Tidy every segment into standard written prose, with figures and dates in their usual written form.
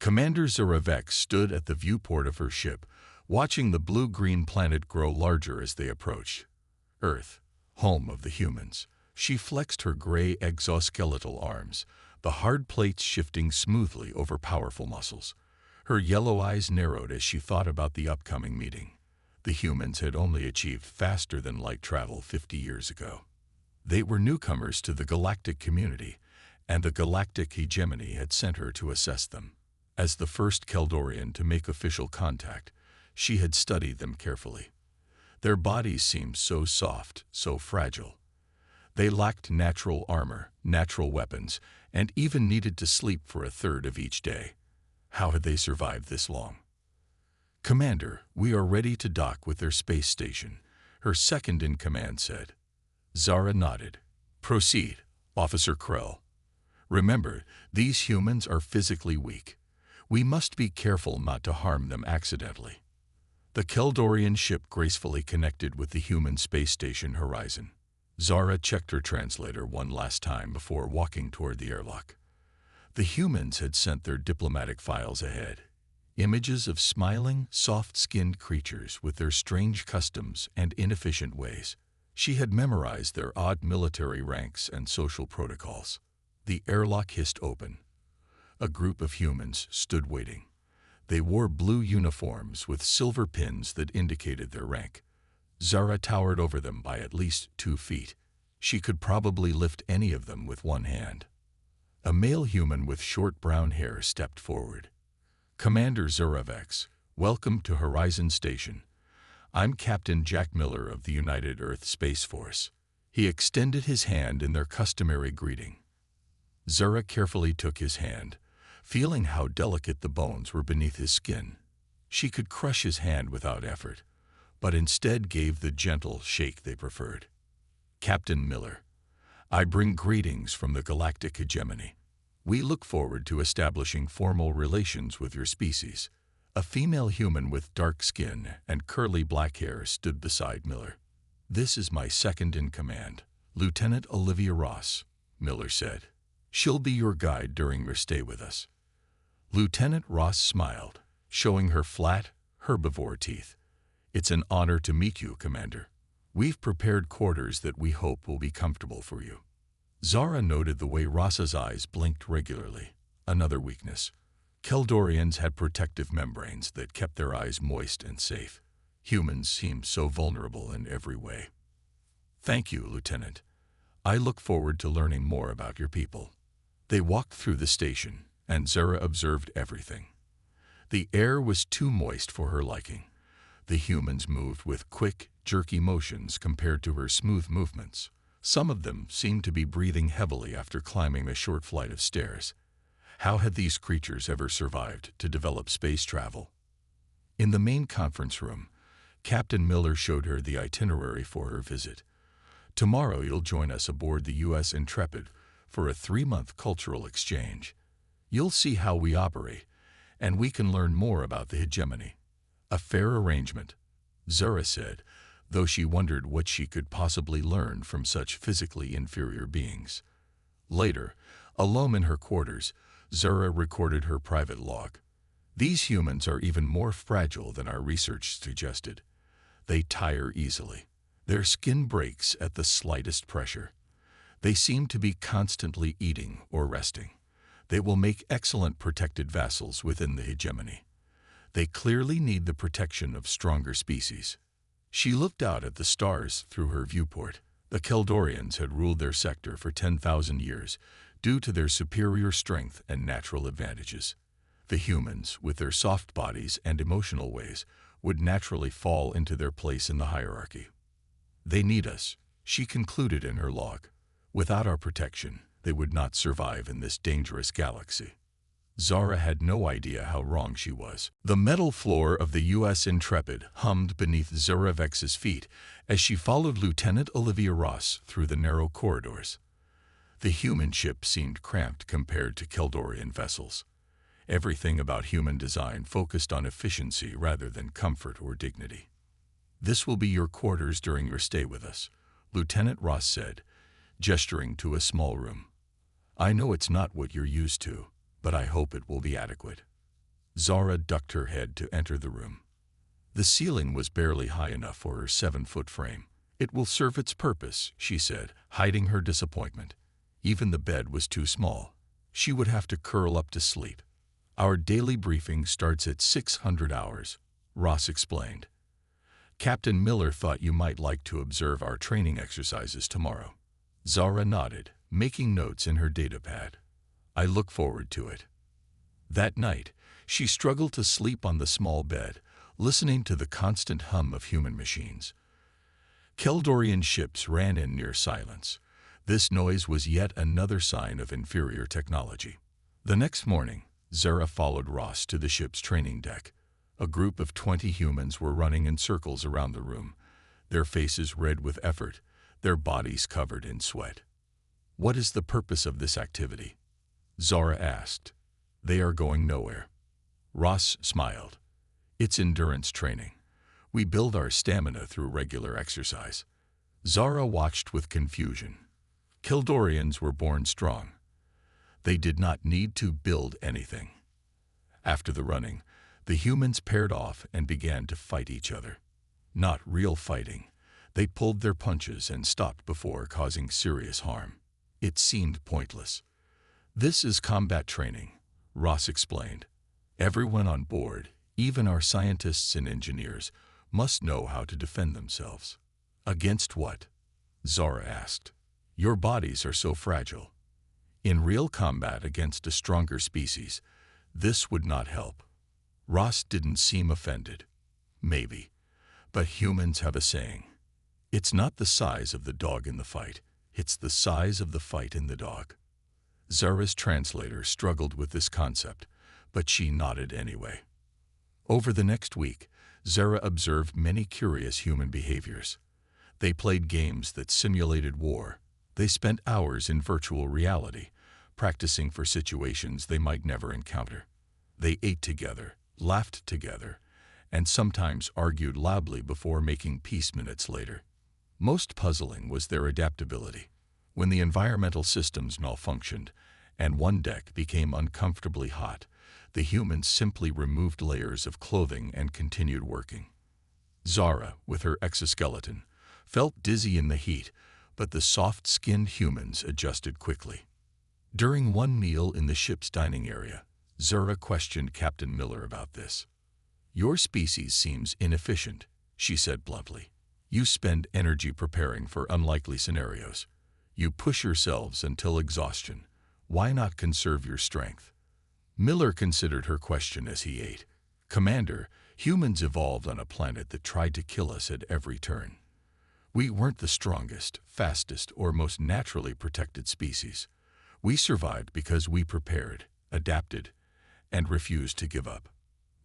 Commander Zuravex stood at the viewport of her ship, watching the blue-green planet grow larger as they approached. Earth, home of the humans. She flexed her gray exoskeletal arms, the hard plates shifting smoothly over powerful muscles. Her yellow eyes narrowed as she thought about the upcoming meeting. The humans had only achieved faster-than-light travel 50 years ago. They were newcomers to the galactic community, and the galactic hegemony had sent her to assess them. As the first Keldorian to make official contact, she had studied them carefully. Their bodies seemed so soft, so fragile. They lacked natural armor, natural weapons, and even needed to sleep for a third of each day. How had they survived this long? "Commander, we are ready to dock with their space station," her second-in-command said. Zara nodded. "Proceed, Officer Krell. Remember, these humans are physically weak. We must be careful not to harm them accidentally." The Keldorian ship gracefully connected with the human space station horizon. Zara checked her translator one last time before walking toward the airlock. The humans had sent their diplomatic files ahead. Images of smiling, soft-skinned creatures with their strange customs and inefficient ways. She had memorized their odd military ranks and social protocols. The airlock hissed open. A group of humans stood waiting. They wore blue uniforms with silver pins that indicated their rank. Zara towered over them by at least 2 feet. She could probably lift any of them with one hand. A male human with short brown hair stepped forward. "Commander Zuravex, welcome to Horizon Station. I'm Captain Jack Miller of the United Earth Space Force." He extended his hand in their customary greeting. Zara carefully took his hand, feeling how delicate the bones were beneath his skin. She could crush his hand without effort, but instead gave the gentle shake they preferred. "Captain Miller, I bring greetings from the galactic hegemony. We look forward to establishing formal relations with your species." A female human with dark skin and curly black hair stood beside Miller. "This is my second-in-command, Lieutenant Olivia Ross," Miller said. "She'll be your guide during your stay with us." Lieutenant Ross smiled, showing her flat, herbivore teeth. "It's an honor to meet you, Commander. We've prepared quarters that we hope will be comfortable for you." Zara noted the way Ross's eyes blinked regularly, another weakness. Keldorians had protective membranes that kept their eyes moist and safe. Humans seemed so vulnerable in every way. "Thank you, Lieutenant. I look forward to learning more about your people." They walked through the station, and Zara observed everything. The air was too moist for her liking. The humans moved with quick, jerky motions compared to her smooth movements. Some of them seemed to be breathing heavily after climbing a short flight of stairs. How had these creatures ever survived to develop space travel? In the main conference room, Captain Miller showed her the itinerary for her visit. "Tomorrow you'll join us aboard the U.S. Intrepid for a 3-month cultural exchange. You'll see how we operate, and we can learn more about the hegemony." "A fair arrangement," Zara said, though she wondered what she could possibly learn from such physically inferior beings. Later, alone in her quarters, Zara recorded her private log. "These humans are even more fragile than our research suggested. They tire easily. Their skin breaks at the slightest pressure. They seem to be constantly eating or resting. They will make excellent protected vassals within the hegemony. They clearly need the protection of stronger species." She looked out at the stars through her viewport. The Keldorians had ruled their sector for 10,000 years, due to their superior strength and natural advantages. The humans, with their soft bodies and emotional ways, would naturally fall into their place in the hierarchy. "They need us," she concluded in her log. "Without our protection, they would not survive in this dangerous galaxy." Zara had no idea how wrong she was. The metal floor of the U.S. Intrepid hummed beneath Zuravex's feet as she followed Lieutenant Olivia Ross through the narrow corridors. The human ship seemed cramped compared to Keldorian vessels. Everything about human design focused on efficiency rather than comfort or dignity. "This will be your quarters during your stay with us," Lieutenant Ross said, gesturing to a small room. "I know it's not what you're used to, but I hope it will be adequate." Zara ducked her head to enter the room. The ceiling was barely high enough for her 7-foot frame. "It will serve its purpose," she said, hiding her disappointment. Even the bed was too small. She would have to curl up to sleep. "Our daily briefing starts at 600 hours, Ross explained. "Captain Miller thought you might like to observe our training exercises tomorrow." Zara nodded, making notes in her datapad. "I look forward to it." That night, she struggled to sleep on the small bed, listening to the constant hum of human machines. Keldorian ships ran in near silence. This noise was yet another sign of inferior technology. The next morning, Zara followed Ross to the ship's training deck. A group of 20 humans were running in circles around the room, their faces red with effort, their bodies covered in sweat. "What is the purpose of this activity?" Zara asked. "They are going nowhere." Ross smiled. "It's endurance training. We build our stamina through regular exercise." Zara watched with confusion. Keldorians were born strong. They did not need to build anything. After the running, the humans paired off and began to fight each other. Not real fighting. They pulled their punches and stopped before causing serious harm. It seemed pointless. "This is combat training," Ross explained. "Everyone on board, even our scientists and engineers, must know how to defend themselves." "Against what?" Zara asked. "Your bodies are so fragile. In real combat against a stronger species, this would not help." Ross didn't seem offended. "Maybe, but humans have a saying. It's not the size of the dog in the fight, it's the size of the fight in the dog." Zara's translator struggled with this concept, but she nodded anyway. Over the next week, Zara observed many curious human behaviors. They played games that simulated war. They spent hours in virtual reality, practicing for situations they might never encounter. They ate together, laughed together, and sometimes argued loudly before making peace minutes later. Most puzzling was their adaptability. When the environmental systems malfunctioned and one deck became uncomfortably hot, the humans simply removed layers of clothing and continued working. Zara, with her exoskeleton, felt dizzy in the heat, but the soft-skinned humans adjusted quickly. During one meal in the ship's dining area, Zara questioned Captain Miller about this. "Your species seems inefficient," she said bluntly. "You spend energy preparing for unlikely scenarios. You push yourselves until exhaustion. Why not conserve your strength?" Miller considered her question as he ate. "Commander, humans evolved on a planet that tried to kill us at every turn. We weren't the strongest, fastest, or most naturally protected species. We survived because we prepared, adapted, and refused to give up.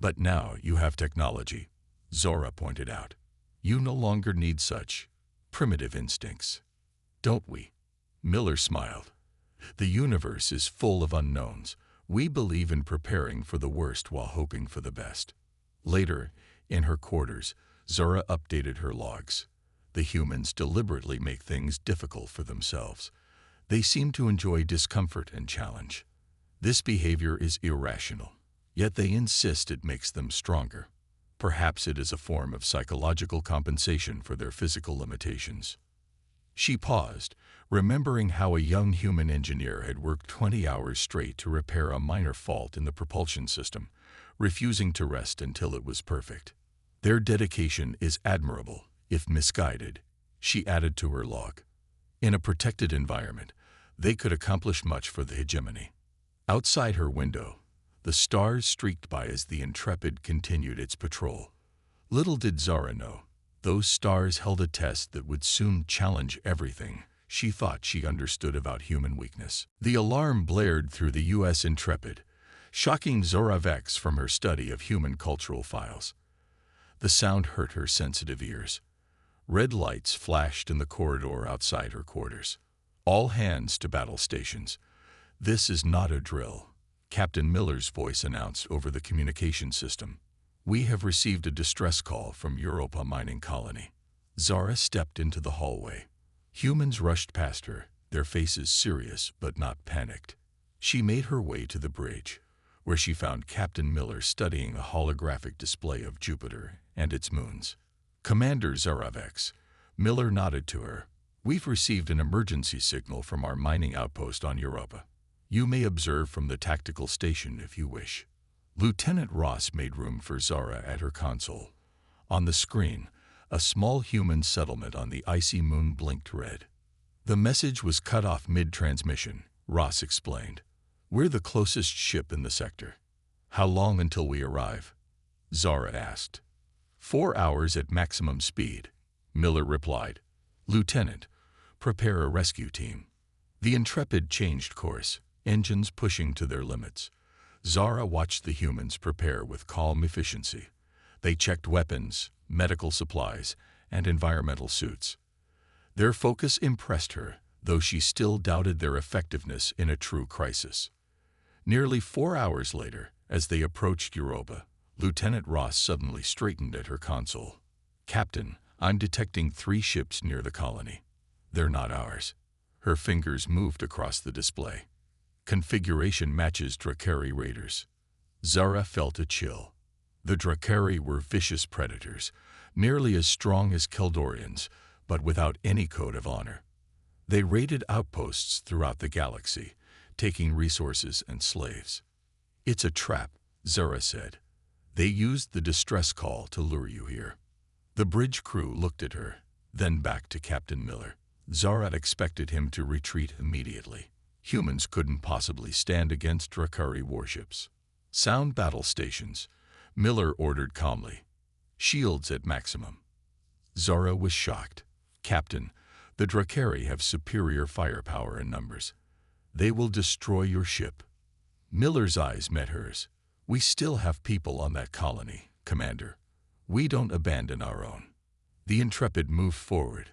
But now you have technology," Zora pointed out. "You no longer need such primitive instincts." "Don't we?" Miller smiled. "The universe is full of unknowns. We believe in preparing for the worst while hoping for the best." Later, in her quarters, Zora updated her logs. The humans deliberately make things difficult for themselves. They seem to enjoy discomfort and challenge. This behavior is irrational, yet they insist it makes them stronger. Perhaps it is a form of psychological compensation for their physical limitations. She paused, remembering how a young human engineer had worked 20 hours straight to repair a minor fault in the propulsion system, refusing to rest until it was perfect. "Their dedication is admirable, if misguided," she added to her log. In a protected environment, they could accomplish much for the hegemony. Outside her window, the stars streaked by as the Intrepid continued its patrol. Little did Zara know, those stars held a test that would soon challenge everything she thought she understood about human weakness. The alarm blared through the U.S. Intrepid, shocking Zora Vex from her study of human cultural files. The sound hurt her sensitive ears. Red lights flashed in the corridor outside her quarters. "All hands to battle stations. This is not a drill," Captain Miller's voice announced over the communication system. "We have received a distress call from Europa mining colony." Zara stepped into the hallway. Humans rushed past her, their faces serious but not panicked. She made her way to the bridge, where she found Captain Miller studying a holographic display of Jupiter and its moons. "Commander Zaravex," Miller nodded to her. "We've received an emergency signal from our mining outpost on Europa. You may observe from the tactical station if you wish." Lieutenant Ross made room for Zara at her console. On the screen, a small human settlement on the icy moon blinked red. "The message was cut off mid-transmission," Ross explained. "We're the closest ship in the sector." "How long until we arrive?" Zara asked. 4 hours at maximum speed," Miller replied. "Lieutenant, prepare a rescue team." The Intrepid changed course, engines pushing to their limits. Zara watched the humans prepare with calm efficiency. They checked weapons, medical supplies, and environmental suits. Their focus impressed her, though she still doubted their effectiveness in a true crisis. Nearly 4 hours later, as they approached Europa, Lieutenant Ross suddenly straightened at her console. "Captain, I'm detecting 3 ships near the colony. They're not ours." Her fingers moved across the display. "Configuration matches Drakari raiders." Zara felt a chill. The Drakari were vicious predators, nearly as strong as Keldorians, but without any code of honor. They raided outposts throughout the galaxy, taking resources and slaves. "It's a trap," Zara said. "They used the distress call to lure you here." The bridge crew looked at her, then back to Captain Miller. Zara expected him to retreat immediately. Humans couldn't possibly stand against Drakari warships. "Sound battle stations," Miller ordered calmly. "Shields at maximum." Zara was shocked. "Captain, the Drakari have superior firepower and numbers. They will destroy your ship." Miller's eyes met hers. "We still have people on that colony, Commander. We don't abandon our own." The Intrepid moved forward.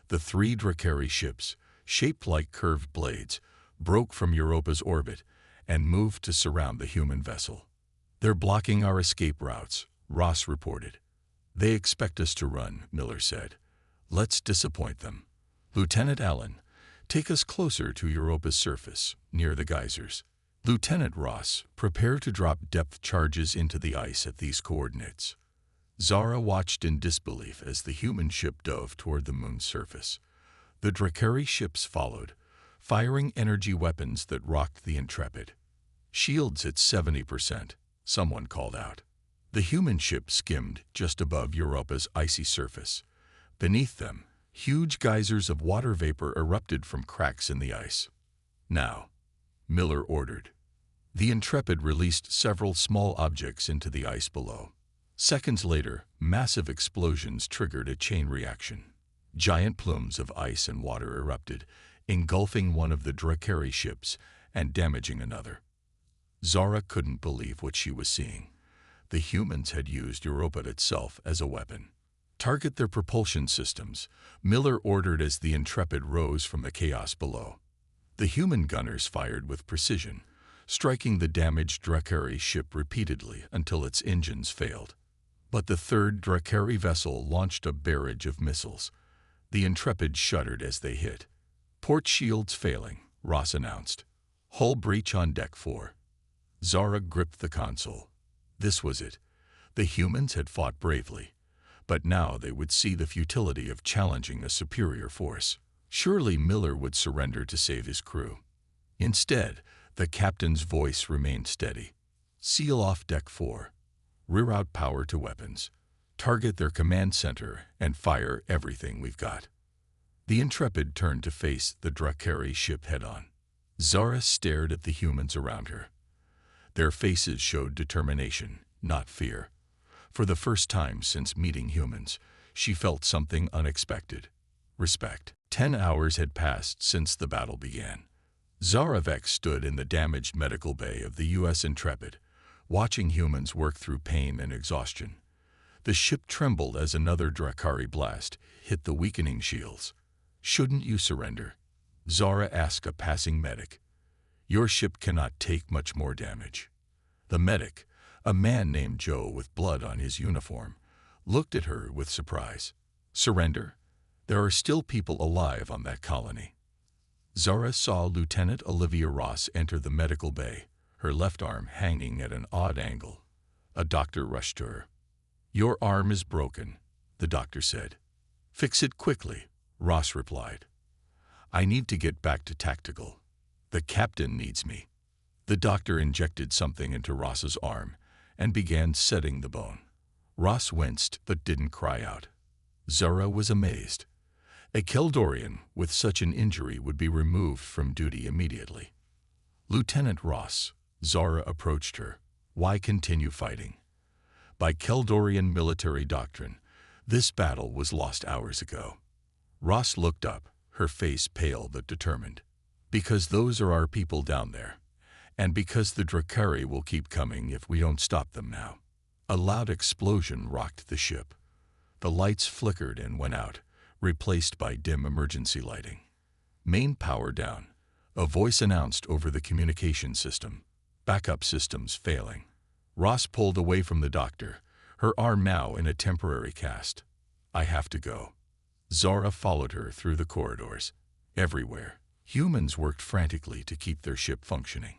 The 3 Drakari ships, shaped like curved blades, broke from Europa's orbit and moved to surround the human vessel. "They're blocking our escape routes," Ross reported. "They expect us to run," Miller said. "Let's disappoint them." "Lieutenant Allen, take us closer to Europa's surface, near the geysers." "Lieutenant Ross, prepare to drop depth charges into the ice at these coordinates." Zara watched in disbelief as the human ship dove toward the moon's surface. The Drakari ships followed, firing energy weapons that rocked the Intrepid. "Shields at 70%, someone called out. The human ship skimmed just above Europa's icy surface. Beneath them, huge geysers of water vapor erupted from cracks in the ice. "Now," Miller ordered. The Intrepid released several small objects into the ice below. Seconds later, massive explosions triggered a chain reaction. Giant plumes of ice and water erupted, engulfing one of the Drakari ships and damaging another. Zara couldn't believe what she was seeing. The humans had used Europa itself as a weapon. "Target their propulsion systems," Miller ordered as the Intrepid rose from the chaos below. The human gunners fired with precision, striking the damaged Drakari ship repeatedly until its engines failed. But the 3rd Drakari vessel launched a barrage of missiles. The Intrepid shuddered as they hit. "Port shields failing," Ross announced. "Hull breach on deck 4." Zara gripped the console. This was it. The humans had fought bravely, but now they would see the futility of challenging a superior force. Surely Miller would surrender to save his crew. Instead, the captain's voice remained steady. "Seal off deck 4. Reroute power to weapons. Target their command center and fire everything we've got." The Intrepid turned to face the Drakari ship head-on. Zara stared at the humans around her. Their faces showed determination, not fear. For the first time since meeting humans, she felt something unexpected: respect. 10 hours had passed since the battle began. Zaravex stood in the damaged medical bay of the U.S. Intrepid, watching humans work through pain and exhaustion. The ship trembled as another Drakari blast hit the weakening shields. "Shouldn't you surrender?" Zara asked a passing medic. "Your ship cannot take much more damage." The medic, a man named Joe with blood on his uniform, looked at her with surprise. "Surrender? There are still people alive on that colony." Zara saw Lieutenant Olivia Ross enter the medical bay, her left arm hanging at an odd angle. A doctor rushed to her. "Your arm is broken," the doctor said. "Fix it quickly," Ross replied. "I need to get back to tactical. The captain needs me." The doctor injected something into Ross's arm and began setting the bone. Ross winced but didn't cry out. Zara was amazed. A Keldorian with such an injury would be removed from duty immediately. "Lieutenant Ross," Zara approached her. "Why continue fighting? By Keldorian military doctrine, this battle was lost hours ago." Ross looked up, her face pale but determined. "Because those are our people down there, and because the Drakari will keep coming if we don't stop them now." A loud explosion rocked the ship. The lights flickered and went out, replaced by dim emergency lighting. "Main power down," a voice announced over the communication system. "Backup systems failing." Ross pulled away from the doctor, her arm now in a temporary cast. "I have to go." Zara followed her through the corridors. Everywhere, humans worked frantically to keep their ship functioning.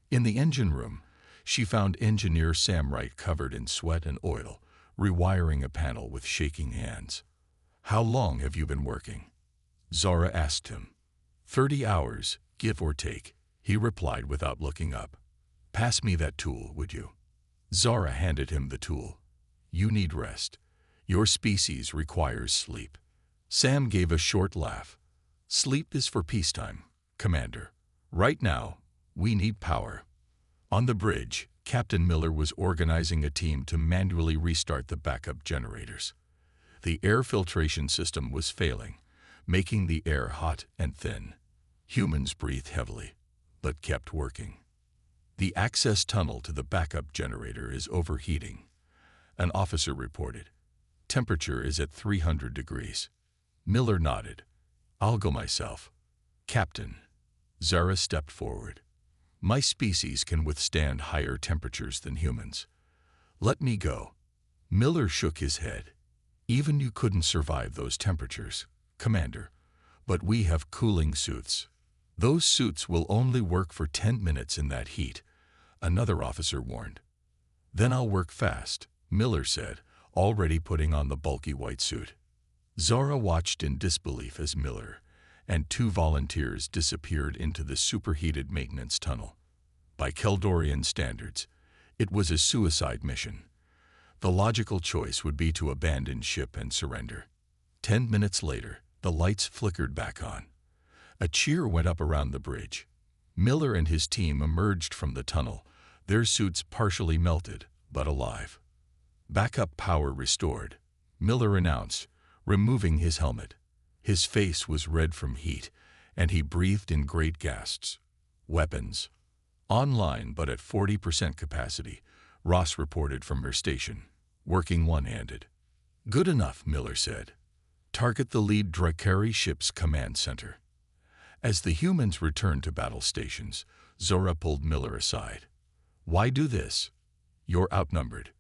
In the engine room, she found engineer Sam Wright covered in sweat and oil, rewiring a panel with shaking hands. "How long have you been working?" Zara asked him. 30 hours, give or take," he replied without looking up. "Pass me that tool, would you?" Zara handed him the tool. "You need rest. Your species requires sleep." Sam gave a short laugh. "Sleep is for peacetime, Commander. Right now, we need power." On the bridge, Captain Miller was organizing a team to manually restart the backup generators. The air filtration system was failing, making the air hot and thin. Humans breathed heavily, but kept working. "The access tunnel to the backup generator is overheating," an officer reported. "Temperature is at 300 degrees. Miller nodded. "I'll go myself." "Captain." Zara stepped forward. "My species can withstand higher temperatures than humans. Let me go." Miller shook his head. "Even you couldn't survive those temperatures, Commander. But we have cooling suits." "Those suits will only work for 10 minutes in that heat," another officer warned. "Then I'll work fast," Miller said, already putting on the bulky white suit. Zara watched in disbelief as Miller and 2 volunteers disappeared into the superheated maintenance tunnel. By Keldorian standards, it was a suicide mission. The logical choice would be to abandon ship and surrender. 10 minutes later, the lights flickered back on. A cheer went up around the bridge. Miller and his team emerged from the tunnel, their suits partially melted, but alive. "Backup power restored," Miller announced, removing his helmet. His face was red from heat, and he breathed in great gasps. "Weapons online, but at 40% capacity," Ross reported from her station, working one-handed. "Good enough," Miller said. "Target the lead Drakari ship's command center." As the humans returned to battle stations, Zora pulled Miller aside. "Why do this? You're outnumbered.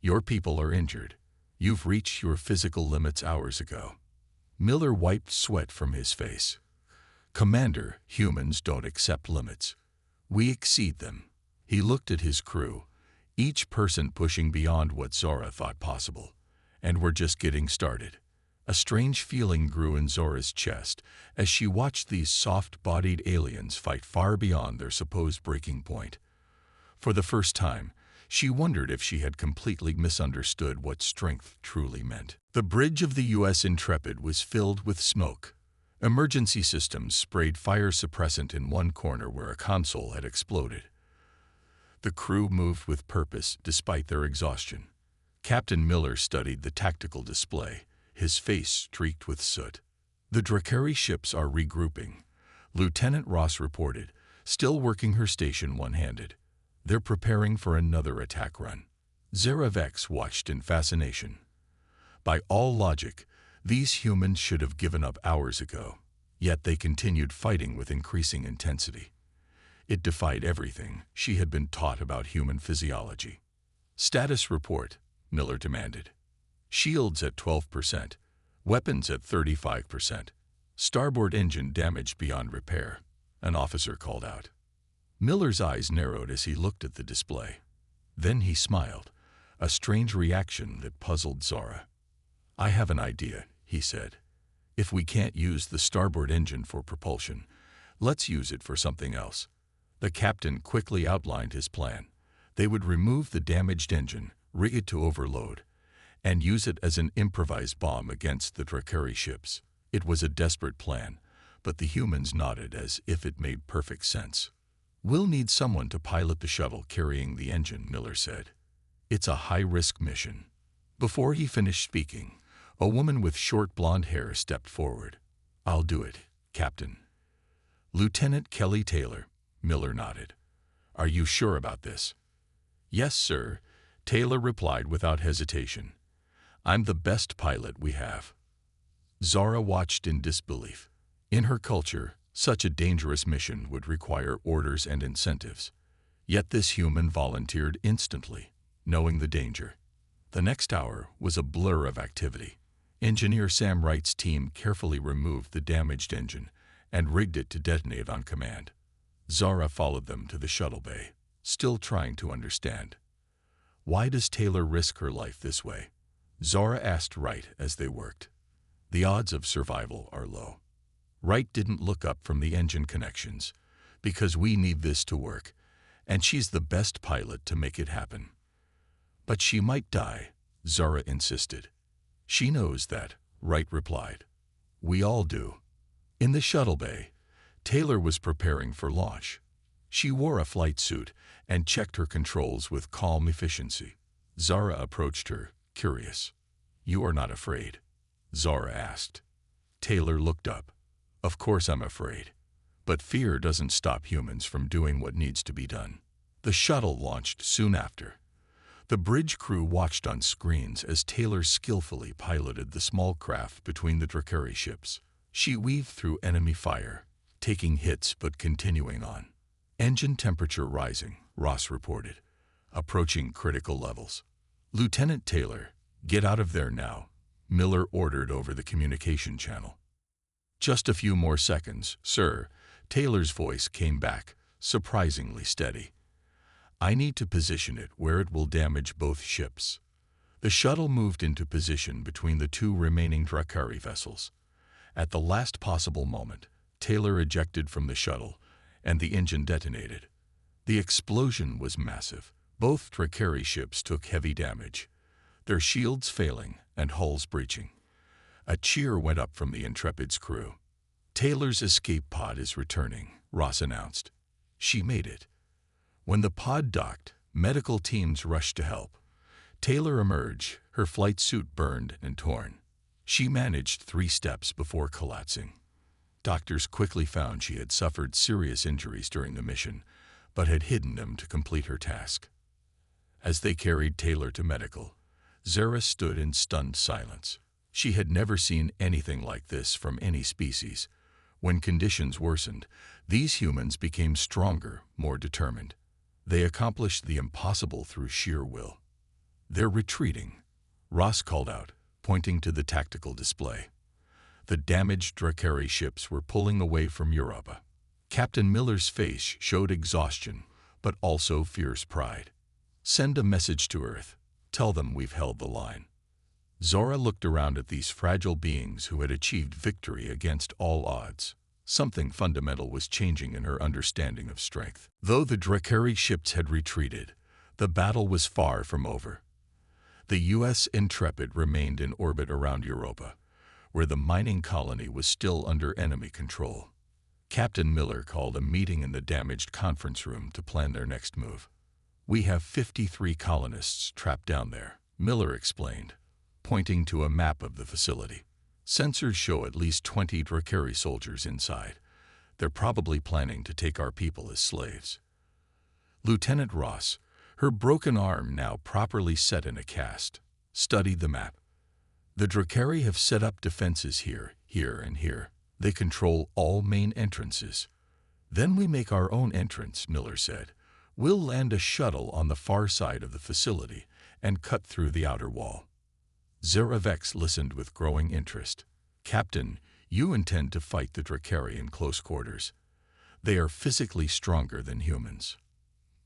Your people are injured. You've reached your physical limits hours ago." Miller wiped sweat from his face. "Commander, humans don't accept limits. We exceed them." He looked at his crew, each person pushing beyond what Zora thought possible, and we're just getting started. A strange feeling grew in Zora's chest as she watched these soft-bodied aliens fight far beyond their supposed breaking point. For the first time, she wondered if she had completely misunderstood what strength truly meant. The bridge of the U.S. Intrepid was filled with smoke. Emergency systems sprayed fire suppressant in one corner where a console had exploded. The crew moved with purpose despite their exhaustion. Captain Miller studied the tactical display, his face streaked with soot. "The Drakari ships are regrouping," Lieutenant Ross reported, still working her station one-handed. "They're preparing for another attack run." Zaravex watched in fascination. By all logic, these humans should have given up hours ago, yet they continued fighting with increasing intensity. It defied everything she had been taught about human physiology. "Status report," Miller demanded. "Shields at 12%, weapons at 35%, starboard engine damaged beyond repair," an officer called out. Miller's eyes narrowed as he looked at the display. Then he smiled, a strange reaction that puzzled Zara. "I have an idea," he said. "If we can't use the starboard engine for propulsion, let's use it for something else." The captain quickly outlined his plan. They would remove the damaged engine, rig it to overload, and use it as an improvised bomb against the Drakari ships. It was a desperate plan, but the humans nodded as if it made perfect sense. "We'll need someone to pilot the shuttle carrying the engine," Miller said. "It's a high-risk mission." Before he finished speaking, a woman with short blonde hair stepped forward. "I'll do it, Captain." "Lieutenant Kelly Taylor," Miller nodded. "Are you sure about this?" "Yes, sir," Taylor replied without hesitation. "I'm the best pilot we have." Zara watched in disbelief. In her culture, such a dangerous mission would require orders and incentives. Yet this human volunteered instantly, knowing the danger. The next hour was a blur of activity. Engineer Sam Wright's team carefully removed the damaged engine and rigged it to detonate on command. Zara followed them to the shuttle bay, still trying to understand. "Why does Taylor risk her life this way?" Zara asked Wright as they worked. "The odds of survival are low." Wright didn't look up from the engine connections. "Because we need this to work, and she's the best pilot to make it happen." "But she might die," Zara insisted. "She knows that," Wright replied. "We all do." In the shuttle bay, Taylor was preparing for launch. She wore a flight suit and checked her controls with calm efficiency. Zara approached her, curious. "You are not afraid?" Zara asked. Taylor looked up. "Of course I'm afraid. But fear doesn't stop humans from doing what needs to be done." The shuttle launched soon after. The bridge crew watched on screens as Taylor skillfully piloted the small craft between the Drakari ships. She weaved through enemy fire, taking hits but continuing on. "Engine temperature rising," Ross reported, "approaching critical levels." "Lieutenant Taylor, get out of there now," Miller ordered over the communication channel. "Just a few more seconds, sir," Taylor's voice came back, surprisingly steady. "I need to position it where it will damage both ships." The shuttle moved into position between the two remaining Drakari vessels. At the last possible moment, Taylor ejected from the shuttle, and the engine detonated. The explosion was massive. Both Drakari ships took heavy damage, their shields failing and hulls breaching. A cheer went up from the Intrepid's crew. "Taylor's escape pod is returning," Ross announced. "She made it." When the pod docked, medical teams rushed to help. Taylor emerged, her flight suit burned and torn. She managed 3 steps before collapsing. Doctors quickly found she had suffered serious injuries during the mission, but had hidden them to complete her task. As they carried Taylor to medical, Zara stood in stunned silence. She had never seen anything like this from any species. When conditions worsened, these humans became stronger, more determined. They accomplished the impossible through sheer will. "They're retreating," Ross called out, pointing to the tactical display. The damaged Drakari ships were pulling away from Europa. Captain Miller's face showed exhaustion, but also fierce pride. "Send a message to Earth. Tell them we've held the line." Zora looked around at these fragile beings who had achieved victory against all odds. Something fundamental was changing in her understanding of strength. Though the Drakari ships had retreated, the battle was far from over. The U.S. Intrepid remained in orbit around Europa, where the mining colony was still under enemy control. Captain Miller called a meeting in the damaged conference room to plan their next move. "We have 53 colonists trapped down there," Miller explained, pointing to a map of the facility. "Sensors show at least 20 Drakari soldiers inside. They're probably planning to take our people as slaves." Lieutenant Ross, her broken arm now properly set in a cast, studied the map. "The Drakari have set up defenses here, here, and here. They control all main entrances." "Then we make our own entrance," Miller said. "We'll land a shuttle on the far side of the facility and cut through the outer wall." Zeravex listened with growing interest. "Captain, you intend to fight the Drakari in close quarters. They are physically stronger than humans.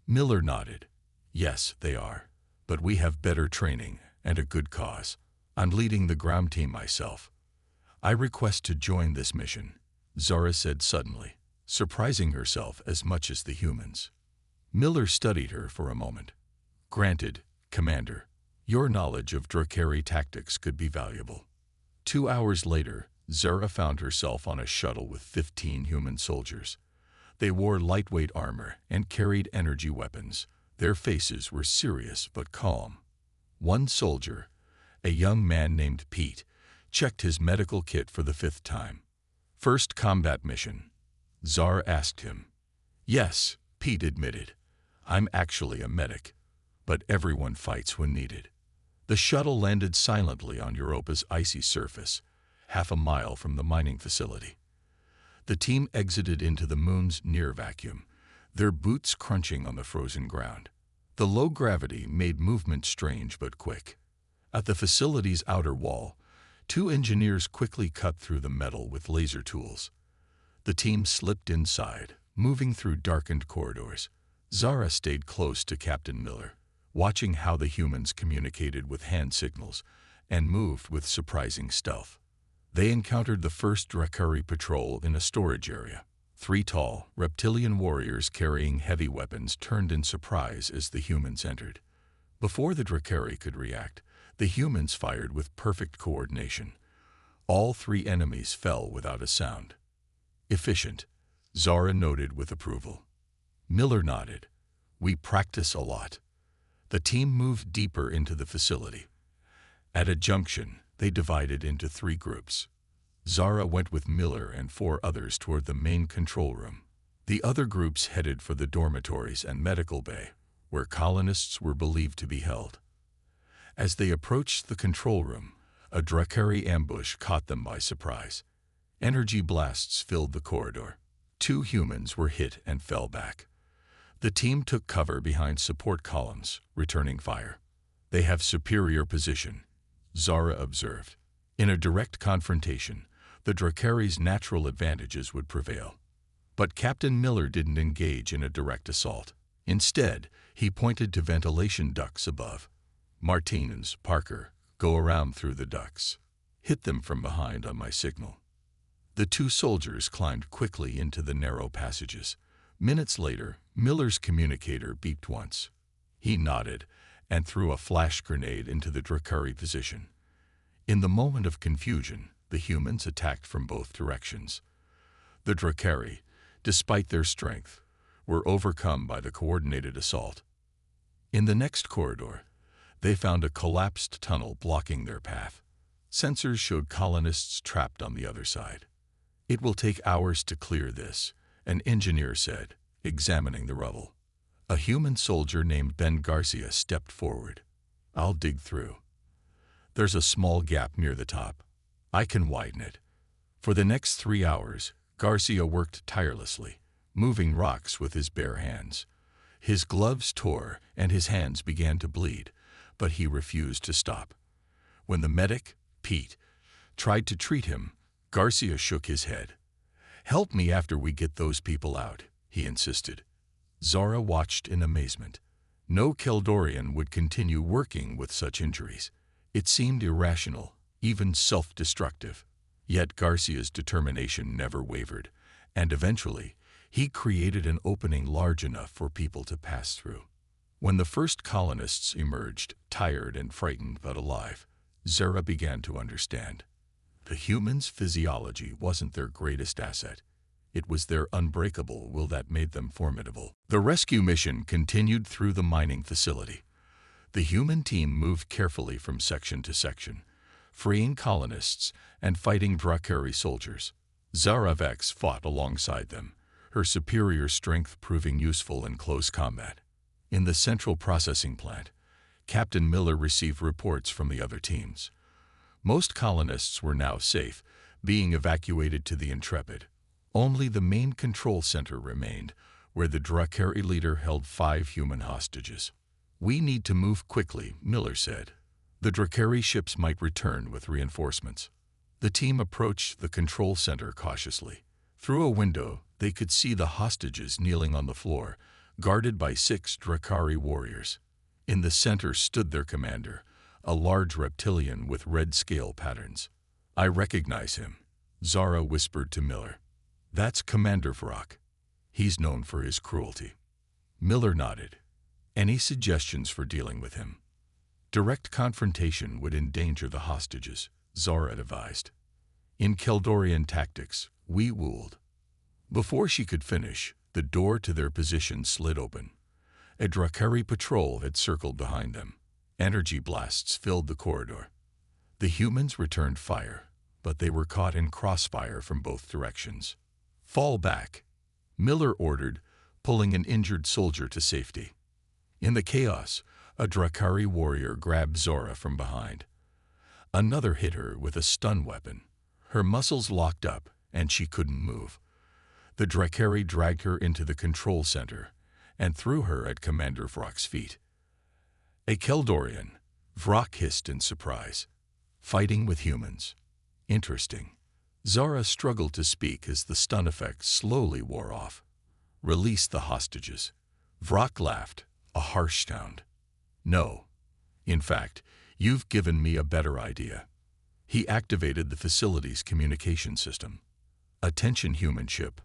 Miller nodded. Yes, they are. But we have better training and a good cause. I'm leading the ground team myself. I request to join this mission, Zara said suddenly, surprising herself as much as the humans. Miller studied her for a moment. Granted, Commander. Your knowledge of Drakari tactics could be valuable. 2 hours later, Zara found herself on a shuttle with 15 human soldiers. They wore lightweight armor and carried energy weapons. Their faces were serious but calm. One soldier, a young man named Pete, checked his medical kit for the 5th time. First combat mission? Zara asked him. Yes, Pete admitted. I'm actually a medic, but everyone fights when needed. The shuttle landed silently on Europa's icy surface, half a mile from the mining facility. The team exited into the moon's near vacuum, their boots crunching on the frozen ground. The low gravity made movement strange but quick. At the facility's outer wall, 2 engineers quickly cut through the metal with laser tools. The team slipped inside, moving through darkened corridors. Zara stayed close to Captain Miller, watching how the humans communicated with hand signals and moved with surprising stealth. They encountered the first Drakari patrol in a storage area. 3 tall, reptilian warriors carrying heavy weapons turned in surprise as the humans entered. Before the Drakari could react, the humans fired with perfect coordination. All 3 enemies fell without a sound. Efficient, Zara noted with approval. Miller nodded. We practice a lot. The team moved deeper into the facility. At a junction, they divided into 3 groups. Zara went with Miller and 4 others toward the main control room. The other groups headed for the dormitories and medical bay, where colonists were believed to be held. As they approached the control room, a Drakari ambush caught them by surprise. Energy blasts filled the corridor. 2 humans were hit and fell back. The team took cover behind support columns, returning fire. They have superior position, Zara observed. In a direct confrontation, the Drakari's natural advantages would prevail. But Captain Miller didn't engage in a direct assault. Instead, he pointed to ventilation ducts above. Martinez, Parker, go around through the ducts. Hit them from behind on my signal. The 2 soldiers climbed quickly into the narrow passages. Minutes later, Miller's communicator beeped once. He nodded and threw a flash grenade into the Drakari position. In the moment of confusion, the humans attacked from both directions. The Drakari, despite their strength, were overcome by the coordinated assault. In the next corridor, they found a collapsed tunnel blocking their path. Sensors showed colonists trapped on the other side. It will take hours to clear this, an engineer said, examining the rubble. A human soldier named Ben Garcia stepped forward. I'll dig through. There's a small gap near the top. I can widen it. For the next 3 hours, Garcia worked tirelessly, moving rocks with his bare hands. His gloves tore and his hands began to bleed, but he refused to stop. When the medic, Pete, tried to treat him, Garcia shook his head. Help me after we get those people out, he insisted. Zara watched in amazement. No Keldorian would continue working with such injuries. It seemed irrational, even self-destructive. Yet Garcia's determination never wavered, and eventually, he created an opening large enough for people to pass through. When the first colonists emerged, tired and frightened but alive, Zara began to understand. The humans' physiology wasn't their greatest asset. It was their unbreakable will that made them formidable. The rescue mission continued through the mining facility. The human team moved carefully from section to section, freeing colonists and fighting Drakari soldiers. Zara Vex fought alongside them, her superior strength proving useful in close combat. In the central processing plant, Captain Miller received reports from the other teams. Most colonists were now safe, being evacuated to the Intrepid. Only the main control center remained, where the Drakari leader held 5 human hostages. We need to move quickly, Miller said. The Drakari ships might return with reinforcements. The team approached the control center cautiously. Through a window, they could see the hostages kneeling on the floor, guarded by 6 Drakari warriors. In the center stood their commander, a large reptilian with red scale patterns. "I recognize him," Zara whispered to Miller. "That's Commander Vrock. He's known for his cruelty." Miller nodded. "Any suggestions for dealing with him?" "Direct confrontation would endanger the hostages," Zara advised. "In Keldorian tactics, we ruled." Before she could finish, the door to their position slid open. A Drakari patrol had circled behind them. Energy blasts filled the corridor. The humans returned fire, but they were caught in crossfire from both directions. "Fall back," Miller ordered, pulling an injured soldier to safety. In the chaos, a Drakari warrior grabbed Zora from behind. Another hit her with a stun weapon. Her muscles locked up, and she couldn't move. The Drakari dragged her into the control center and threw her at Commander Vrock's feet. "A Keldorian," Vrock hissed in surprise. "Fighting with humans. Interesting." Zara struggled to speak as the stun effect slowly wore off. "Release the hostages." Vrock laughed, a harsh sound. "No. In fact, you've given me a better idea." He activated the facility's communication system. "Attention, human ship.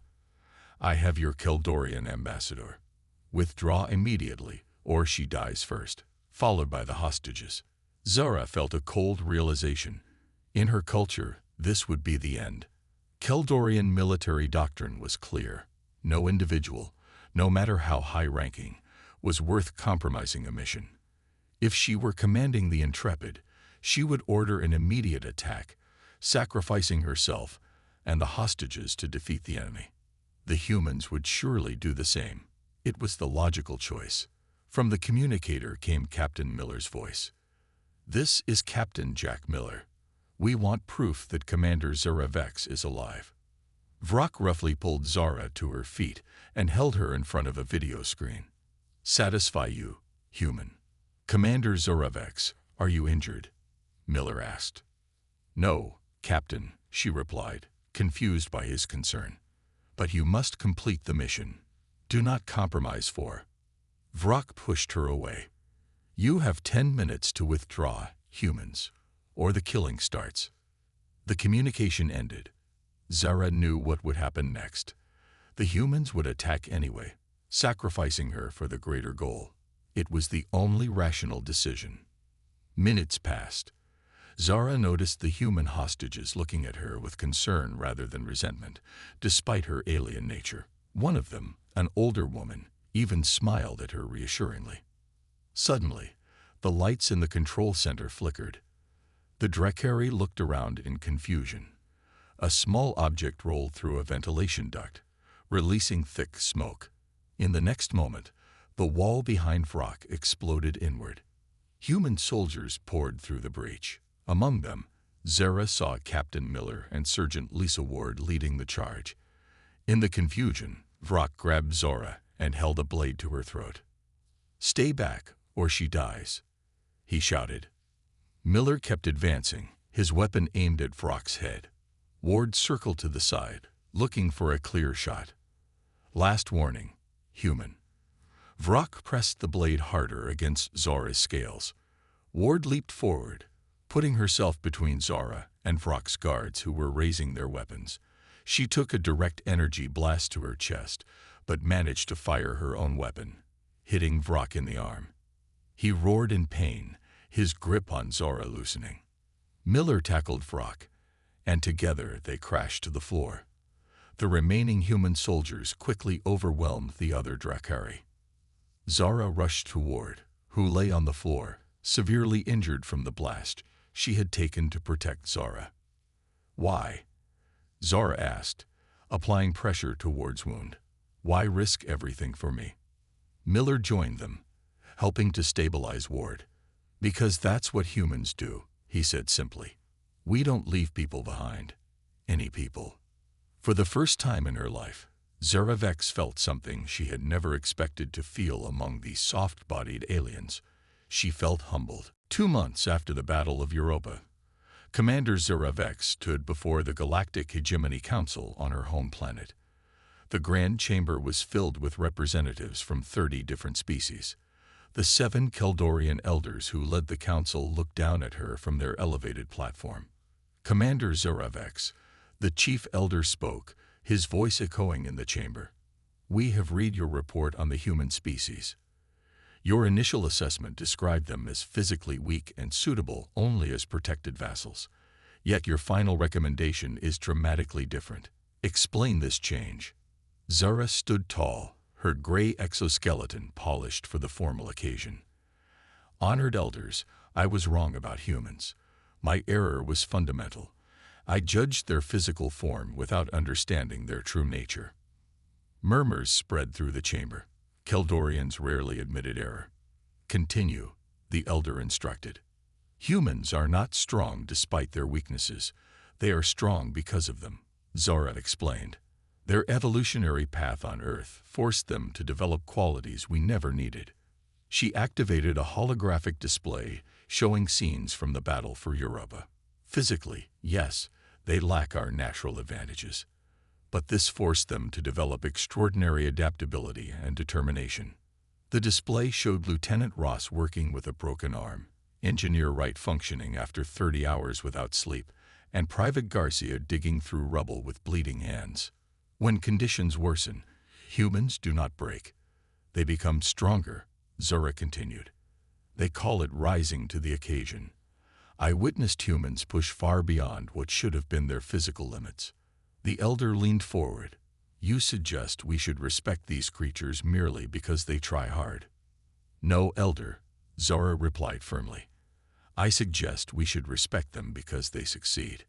I have your Keldorian ambassador. Withdraw immediately, or she dies first, followed by the hostages." Zara felt a cold realization. In her culture, this would be the end. Keldorian military doctrine was clear. No individual, no matter how high-ranking, was worth compromising a mission. If she were commanding the Intrepid, she would order an immediate attack, sacrificing herself and the hostages to defeat the enemy. The humans would surely do the same. It was the logical choice. From the communicator came Captain Miller's voice. "This is Captain Jack Miller. We want proof that Commander Zara Vex is alive." Vrock roughly pulled Zara to her feet and held her in front of a video screen. "Satisfy you, human." "Commander Zara Vex, are you injured?" Miller asked. "No, Captain," she replied, confused by his concern. "But you must complete the mission. Do not compromise for." Vrock pushed her away. "You have 10 minutes to withdraw, humans, or the killing starts." The communication ended. Zara knew what would happen next. The humans would attack anyway, sacrificing her for the greater goal. It was the only rational decision. Minutes passed. Zara noticed the human hostages looking at her with concern rather than resentment, despite her alien nature. One of them, an older woman, even smiled at her reassuringly. Suddenly, the lights in the control center flickered. The Drakari looked around in confusion. A small object rolled through a ventilation duct, releasing thick smoke. In the next moment, the wall behind Vrock exploded inward. Human soldiers poured through the breach. Among them, Zara saw Captain Miller and Sergeant Lisa Ward leading the charge. In the confusion, Vrock grabbed Zora and held a blade to her throat. "Stay back, or she dies," he shouted. Miller kept advancing, his weapon aimed at Vrock's head. Ward circled to the side, looking for a clear shot. "Last warning, human." Vrock pressed the blade harder against Zora's scales. Ward leaped forward, putting herself between Zora and Vrock's guards who were raising their weapons. She took a direct energy blast to her chest, but managed to fire her own weapon, hitting Vrock in the arm. He roared in pain, his grip on Zora loosening. Miller tackled Vrock, and together they crashed to the floor. The remaining human soldiers quickly overwhelmed the other Drakari. Zara rushed to Ward, who lay on the floor, severely injured from the blast she had taken to protect Zara. "Why?" Zara asked, applying pressure to Ward's wound. "Why risk everything for me?" Miller joined them, helping to stabilize Ward. "Because that's what humans do," he said simply. "We don't leave people behind. Any people." For the first time in her life, Zara Vex felt something she had never expected to feel among these soft-bodied aliens. She felt humbled. 2 months after the Battle of Europa, Commander Zora Vex stood before the Galactic Hegemony Council on her home planet. The Grand Chamber was filled with representatives from 30 different species. The 7 Keldorian elders who led the council looked down at her from their elevated platform. Commander Zora Vex, the chief elder, spoke, his voice echoing in the chamber. "We have read your report on the human species. Your initial assessment described them as physically weak and suitable only as protected vassals. Yet your final recommendation is dramatically different. Explain this change." Zara stood tall, her gray exoskeleton polished for the formal occasion. "Honored elders, I was wrong about humans. My error was fundamental. I judged their physical form without understanding their true nature." Murmurs spread through the chamber. Keldorians rarely admitted error. "Continue," the elder instructed. "Humans are not strong despite their weaknesses. They are strong because of them," Zora explained. "Their evolutionary path on Earth forced them to develop qualities we never needed." She activated a holographic display showing scenes from the battle for Europa. "Physically, yes, they lack our natural advantages. But this forced them to develop extraordinary adaptability and determination." The display showed Lieutenant Ross working with a broken arm, Engineer Wright functioning after 30 hours without sleep, and Private Garcia digging through rubble with bleeding hands. "When conditions worsen, humans do not break. They become stronger," Zora continued. "They call it rising to the occasion. I witnessed humans push far beyond what should have been their physical limits." The elder leaned forward. "You suggest we should respect these creatures merely because they try hard?" "No, elder," Zora replied firmly. "I suggest we should respect them because they succeed.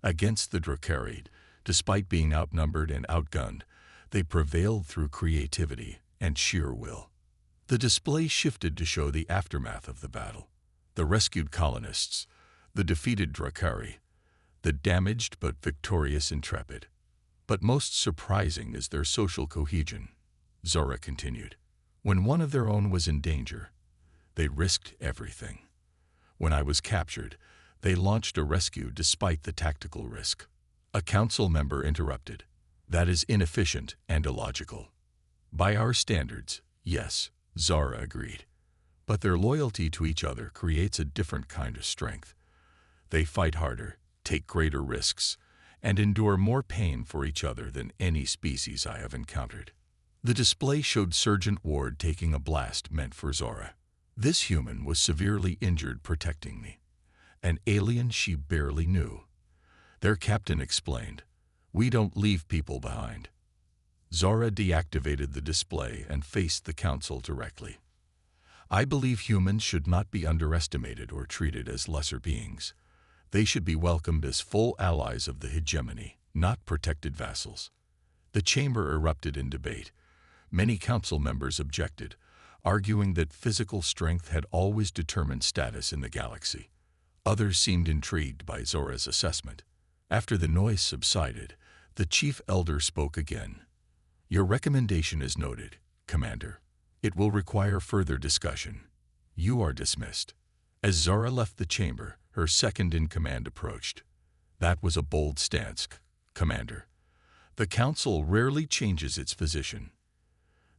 Against the Dracarys, despite being outnumbered and outgunned, they prevailed through creativity and sheer will." The display shifted to show the aftermath of the battle. The rescued colonists, the defeated Dracarys, the damaged but victorious Intrepid. "But most surprising is their social cohesion," Zora continued. "When one of their own was in danger, they risked everything. When I was captured, they launched a rescue despite the tactical risk." A council member interrupted. "That is inefficient and illogical." "By our standards, yes," Zara agreed. "But their loyalty to each other creates a different kind of strength. They fight harder, take greater risks, and endure more pain for each other than any species I have encountered." The display showed Sergeant Ward taking a blast meant for Zora. "This human was severely injured protecting me. An alien she barely knew." Their captain explained, "We don't leave people behind." Zora deactivated the display and faced the council directly. "I believe humans should not be underestimated or treated as lesser beings. They should be welcomed as full allies of the hegemony, not protected vassals." The chamber erupted in debate. Many council members objected, arguing that physical strength had always determined status in the galaxy. Others seemed intrigued by Zora's assessment. After the noise subsided, the chief elder spoke again. "Your recommendation is noted, Commander. It will require further discussion. You are dismissed." As Zora left the chamber, her second-in-command approached. "That was a bold stance, Commander. The Council rarely changes its position."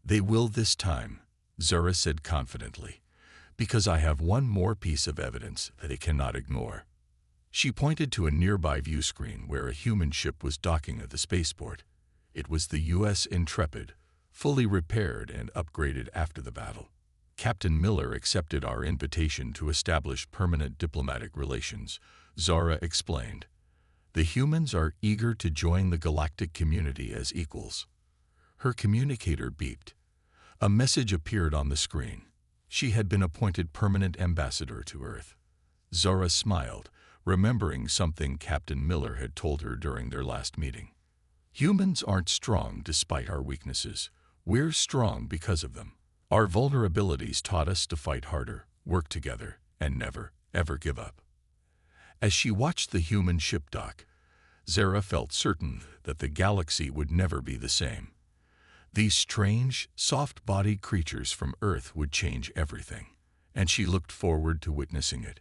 "They will this time," Zora said confidently, "because I have one more piece of evidence that it cannot ignore." She pointed to a nearby view screen where a human ship was docking at the spaceport. It was the U.S. Intrepid, fully repaired and upgraded after the battle. "Captain Miller accepted our invitation to establish permanent diplomatic relations," Zara explained. "The humans are eager to join the galactic community as equals." Her communicator beeped. A message appeared on the screen. She had been appointed permanent ambassador to Earth. Zara smiled, remembering something Captain Miller had told her during their last meeting. "Humans aren't strong despite our weaknesses. We're strong because of them. Our vulnerabilities taught us to fight harder, work together, and never, ever give up." As she watched the human ship dock, Zara felt certain that the galaxy would never be the same. These strange, soft-bodied creatures from Earth would change everything, and she looked forward to witnessing it.